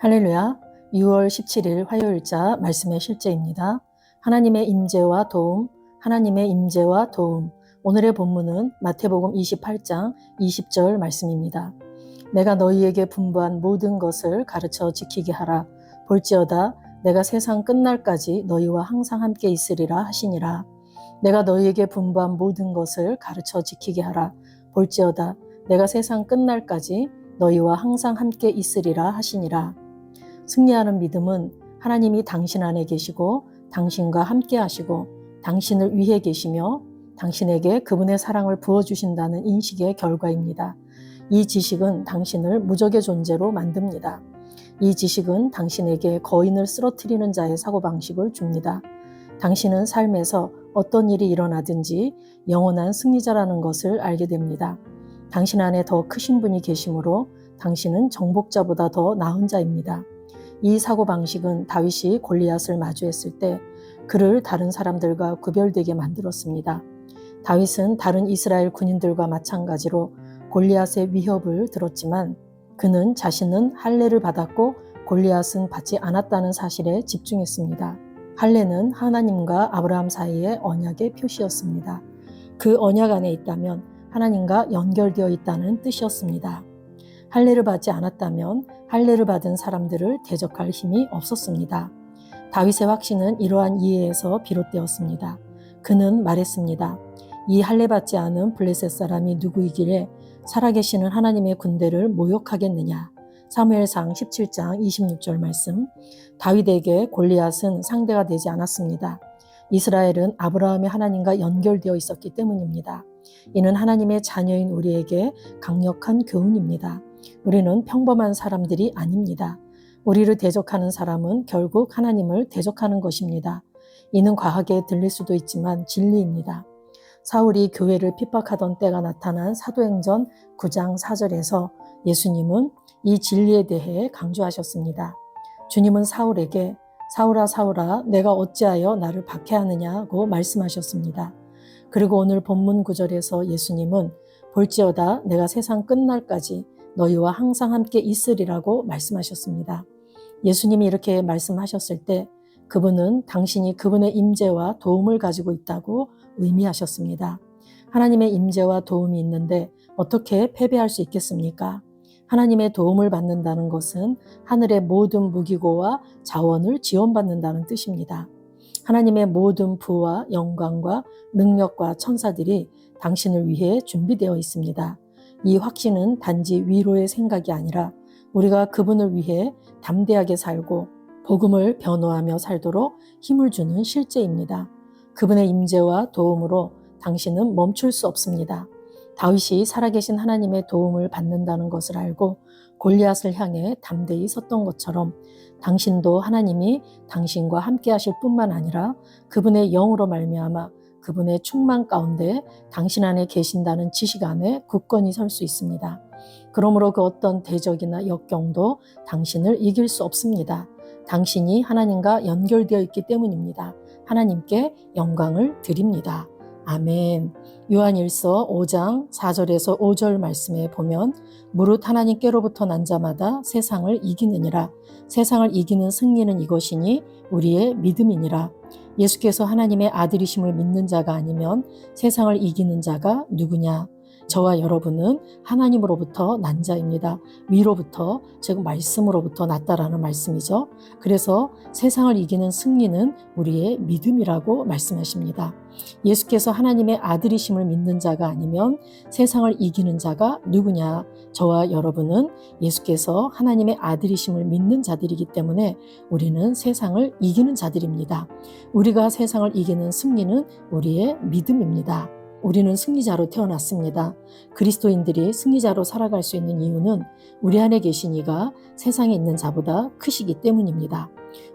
할렐루야. 6월 17일 화요일자 말씀의 실제입니다. 하나님의 임재와 도움, 하나님의 임재와 도움. 오늘의 본문은 마태복음 28장 20절 말씀입니다. 내가 너희에게 분부한 모든 것을 가르쳐 지키게 하라. 볼지어다 내가 세상 끝날까지 너희와 항상 함께 있으리라 하시니라. 내가 너희에게 분부한 모든 것을 가르쳐 지키게 하라. 볼지어다 내가 세상 끝날까지 너희와 항상 함께 있으리라 하시니라. 승리하는 믿음은 하나님이 당신 안에 계시고 당신과 함께 하시고 당신을 위해 계시며 당신에게 그분의 사랑을 부어주신다는 인식의 결과입니다. 이 지식은 당신을 무적의 존재로 만듭니다. 이 지식은 당신에게 거인을 쓰러뜨리는 자의 사고방식을 줍니다. 당신은 삶에서 어떤 일이 일어나든지 영원한 승리자라는 것을 알게 됩니다. 당신 안에 더 크신 분이 계시므로 당신은 정복자보다 더 나은 자입니다. 이 사고방식은 다윗이 골리앗을 마주했을 때 그를 다른 사람들과 구별되게 만들었습니다. 다윗은 다른 이스라엘 군인들과 마찬가지로 골리앗의 위협을 들었지만 그는 자신은 할례를 받았고 골리앗은 받지 않았다는 사실에 집중했습니다. 할례는 하나님과 아브라함 사이의 언약의 표시였습니다. 그 언약 안에 있다면 하나님과 연결되어 있다는 뜻이었습니다. 할례를 받지 않았다면 할례를 받은 사람들을 대적할 힘이 없었습니다. 다윗의 확신은 이러한 이해에서 비롯되었습니다. 그는 말했습니다. 이 할례 받지 않은 블레셋 사람이 누구이기에 살아계시는 하나님의 군대를 모욕하겠느냐. 사무엘상 17장 26절 말씀. 다윗에게 골리앗은 상대가 되지 않았습니다. 이스라엘은 아브라함의 하나님과 연결되어 있었기 때문입니다. 이는 하나님의 자녀인 우리에게 강력한 교훈입니다. 우리는 평범한 사람들이 아닙니다. 우리를 대적하는 사람은 결국 하나님을 대적하는 것입니다. 이는 과하게 들릴 수도 있지만 진리입니다. 사울이 교회를 핍박하던 때가 나타난 사도행전 9장 4절에서 예수님은 이 진리에 대해 강조하셨습니다. 주님은 사울에게 사울아 사울아 내가 어찌하여 나를 박해하느냐고 말씀하셨습니다. 그리고 오늘 본문 9절에서 예수님은 볼지어다 내가 세상 끝날까지 너희와 항상 함께 있으리라고 말씀하셨습니다. 예수님이 이렇게 말씀하셨을 때 그분은 당신이 그분의 임재와 도움을 가지고 있다고 의미하셨습니다. 하나님의 임재와 도움이 있는데 어떻게 패배할 수 있겠습니까? 하나님의 도움을 받는다는 것은 하늘의 모든 무기고와 자원을 지원받는다는 뜻입니다. 하나님의 모든 부와 영광과 능력과 천사들이 당신을 위해 준비되어 있습니다. 이 확신은 단지 위로의 생각이 아니라 우리가 그분을 위해 담대하게 살고 복음을 변호하며 살도록 힘을 주는 실제입니다. 그분의 임재와 도움으로 당신은 멈출 수 없습니다. 다윗이 살아계신 하나님의 도움을 받는다는 것을 알고 골리앗을 향해 담대히 섰던 것처럼 당신도 하나님이 당신과 함께 하실 뿐만 아니라 그분의 영으로 말미암아 그분의 충만 가운데 당신 안에 계신다는 지식 안에 굳건히 설 수 있습니다. 그러므로 그 어떤 대적이나 역경도 당신을 이길 수 없습니다. 당신이 하나님과 연결되어 있기 때문입니다. 하나님께 영광을 드립니다. 아멘. 요한일서 5장 4절에서 5절 말씀에 보면 무릇 하나님께로부터 난 자마다 세상을 이기느니라. 세상을 이기는 승리는 이것이니 우리의 믿음이니라. 예수께서 하나님의 아들이심을 믿는 자가 아니면 세상을 이기는 자가 누구냐? 저와 여러분은 하나님으로부터 난 자입니다. 위로부터, 즉 말씀으로부터 났다라는 말씀이죠. 그래서 세상을 이기는 승리는 우리의 믿음이라고 말씀하십니다. 예수께서 하나님의 아들이심을 믿는 자가 아니면 세상을 이기는 자가 누구냐? 저와 여러분은 예수께서 하나님의 아들이심을 믿는 자들이기 때문에 우리는 세상을 이기는 자들입니다. 우리가 세상을 이기는 승리는 우리의 믿음입니다. 우리는 승리자로 태어났습니다. 그리스도인들이 승리자로 살아갈 수 있는 이유는 우리 안에 계신 이가 세상에 있는 자보다 크시기 때문입니다.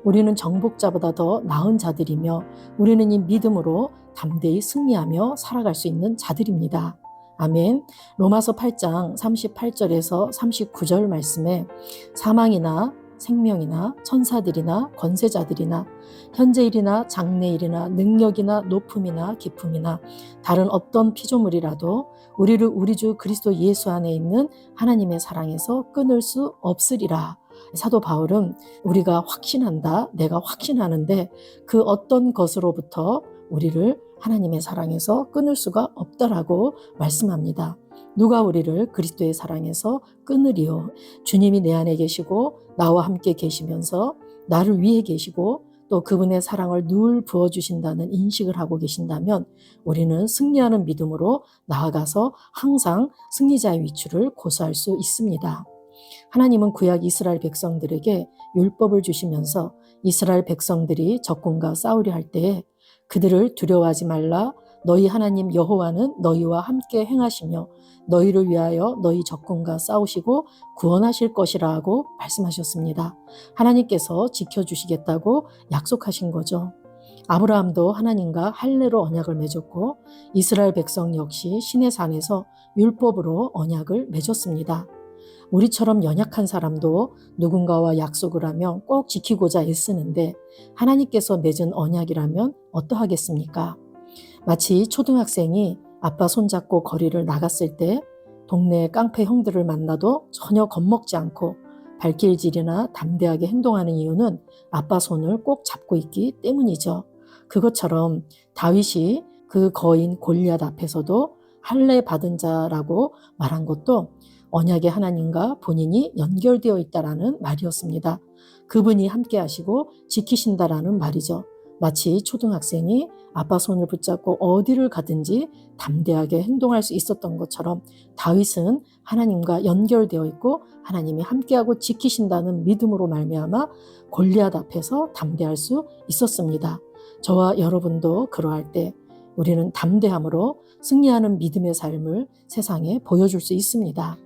우리는 정복자보다 더 나은 자들이며 우리는 이 믿음으로 담대히 승리하며 살아갈 수 있는 자들입니다. 아멘. 로마서 8장 38절에서 39절 말씀에 사망이나 생명이나 천사들이나 권세자들이나 현재일이나 장래일이나 능력이나 높음이나 깊음이나 다른 어떤 피조물이라도 우리를 우리 주 그리스도 예수 안에 있는 하나님의 사랑에서 끊을 수 없으리라. 사도 바울은 우리가 확신한다, 내가 확신하는데 그 어떤 것으로부터 우리를 하나님의 사랑에서 끊을 수가 없다라고 말씀합니다. 누가 우리를 그리스도의 사랑에서 끊으리요? 주님이 내 안에 계시고 나와 함께 계시면서 나를 위해 계시고 또 그분의 사랑을 늘 부어주신다는 인식을 하고 계신다면 우리는 승리하는 믿음으로 나아가서 항상 승리자의 위치를 고수할 수 있습니다. 하나님은 구약 이스라엘 백성들에게 율법을 주시면서 이스라엘 백성들이 적군과 싸우려 할 때에 그들을 두려워하지 말라. 너희 하나님 여호와는 너희와 함께 행하시며 너희를 위하여 너희 적군과 싸우시고 구원하실 것이라 하고 말씀하셨습니다. 하나님께서 지켜주시겠다고 약속하신 거죠. 아브라함도 하나님과 할례로 언약을 맺었고 이스라엘 백성 역시 시내 산에서 율법으로 언약을 맺었습니다. 우리처럼 연약한 사람도 누군가와 약속을 하면 꼭 지키고자 애쓰는데 하나님께서 맺은 언약이라면 어떠하겠습니까? 마치 초등학생이 아빠 손잡고 거리를 나갔을 때 동네 깡패 형들을 만나도 전혀 겁먹지 않고 발길질이나 담대하게 행동하는 이유는 아빠 손을 꼭 잡고 있기 때문이죠. 그것처럼 다윗이 그 거인 골리앗 앞에서도 할례 받은 자라고 말한 것도 언약의 하나님과 본인이 연결되어 있다라는 말이었습니다. 그분이 함께 하시고 지키신다라는 말이죠. 마치 초등학생이 아빠 손을 붙잡고 어디를 가든지 담대하게 행동할 수 있었던 것처럼 다윗은 하나님과 연결되어 있고 하나님이 함께하고 지키신다는 믿음으로 말미암아 골리앗 앞에서 담대할 수 있었습니다. 저와 여러분도 그러할 때 우리는 담대함으로 승리하는 믿음의 삶을 세상에 보여줄 수 있습니다.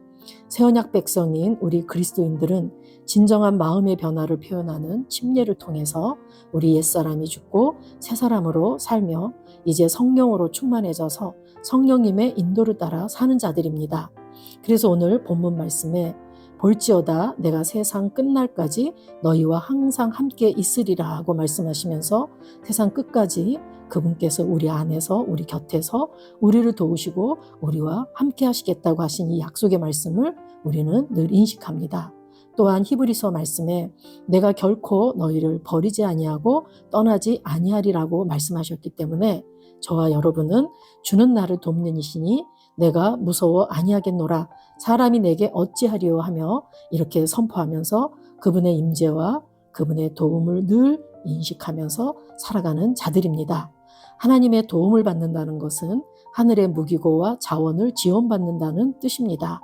새언약 백성인 우리 그리스도인들은 진정한 마음의 변화를 표현하는 침례를 통해서 우리 옛사람이 죽고 새사람으로 살며 이제 성령으로 충만해져서 성령님의 인도를 따라 사는 자들입니다. 그래서 오늘 본문 말씀에 볼지어다 내가 세상 끝날까지 너희와 항상 함께 있으리라 하고 말씀하시면서 세상 끝까지 그분께서 우리 안에서 우리 곁에서 우리를 도우시고 우리와 함께 하시겠다고 하신 이 약속의 말씀을 우리는 늘 인식합니다. 또한 히브리서 말씀에 내가 결코 너희를 버리지 아니하고 떠나지 아니하리라고 말씀하셨기 때문에 저와 여러분은 주는 나를 돕는 이시니 내가 무서워 아니하겠노라 사람이 내게 어찌하리요 하며 이렇게 선포하면서 그분의 임재와 그분의 도움을 늘 인식하면서 살아가는 자들입니다. 하나님의 도움을 받는다는 것은 하늘의 무기고와 자원을 지원받는다는 뜻입니다.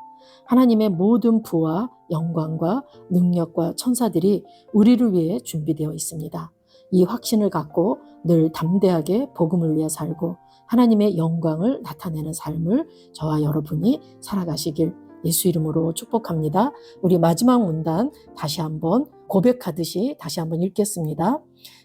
하나님의 모든 부와 영광과 능력과 천사들이 우리를 위해 준비되어 있습니다. 이 확신을 갖고 늘 담대하게 복음을 위해 살고 하나님의 영광을 나타내는 삶을 저와 여러분이 살아가시길 예수 이름으로 축복합니다. 우리 마지막 문단 다시 한번 고백하듯이 다시 한번 읽겠습니다.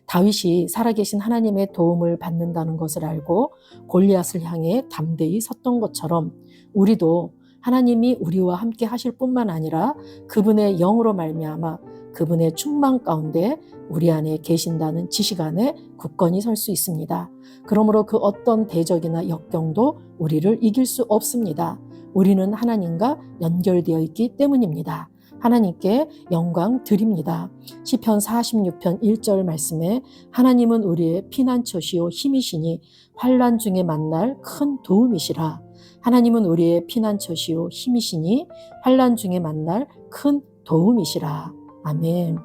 다윗이 살아계신 하나님의 도움을 받는다는 것을 알고 골리앗을 향해 담대히 섰던 것처럼 우리도 하나님이 우리와 함께 하실 뿐만 아니라 그분의 영으로 말미암아 그분의 충만 가운데 우리 안에 계신다는 지식 안에 굳건히 설 수 있습니다. 그러므로 그 어떤 대적이나 역경도 우리를 이길 수 없습니다. 우리는 하나님과 연결되어 있기 때문입니다. 하나님께 영광 드립니다. 시편 46편 1절 말씀에 하나님은 우리의 피난처시요 힘이시니 환난 중에 만날 큰 도움이시라. 하나님은 우리의 피난처시요 힘이시니 환난 중에 만날 큰 도움이시라. 아멘.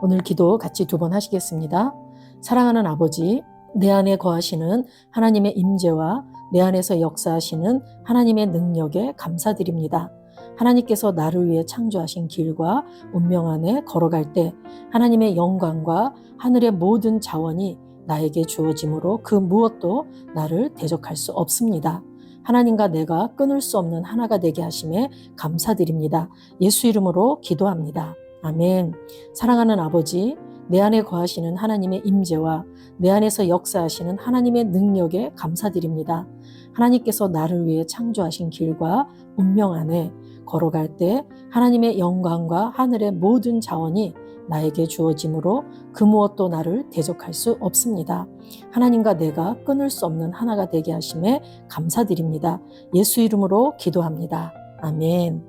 오늘 기도 같이 2번 하시겠습니다. 사랑하는 아버지, 내 안에 거하시는 하나님의 임재와 내 안에서 역사하시는 하나님의 능력에 감사드립니다. 하나님께서 나를 위해 창조하신 길과 운명 안에 걸어갈 때 하나님의 영광과 하늘의 모든 자원이 나에게 주어지므로 그 무엇도 나를 대적할 수 없습니다. 하나님과 내가 끊을 수 없는 하나가 되게 하심에 감사드립니다. 예수 이름으로 기도합니다. 아멘. 사랑하는 아버지, 내 안에 거하시는 하나님의 임재와 내 안에서 역사하시는 하나님의 능력에 감사드립니다. 하나님께서 나를 위해 창조하신 길과 운명 안에 걸어갈 때 하나님의 영광과 하늘의 모든 자원이 나에게 주어지므로 그 무엇도 나를 대적할 수 없습니다. 하나님과 내가 끊을 수 없는 하나가 되게 하심에 감사드립니다. 예수 이름으로 기도합니다. 아멘.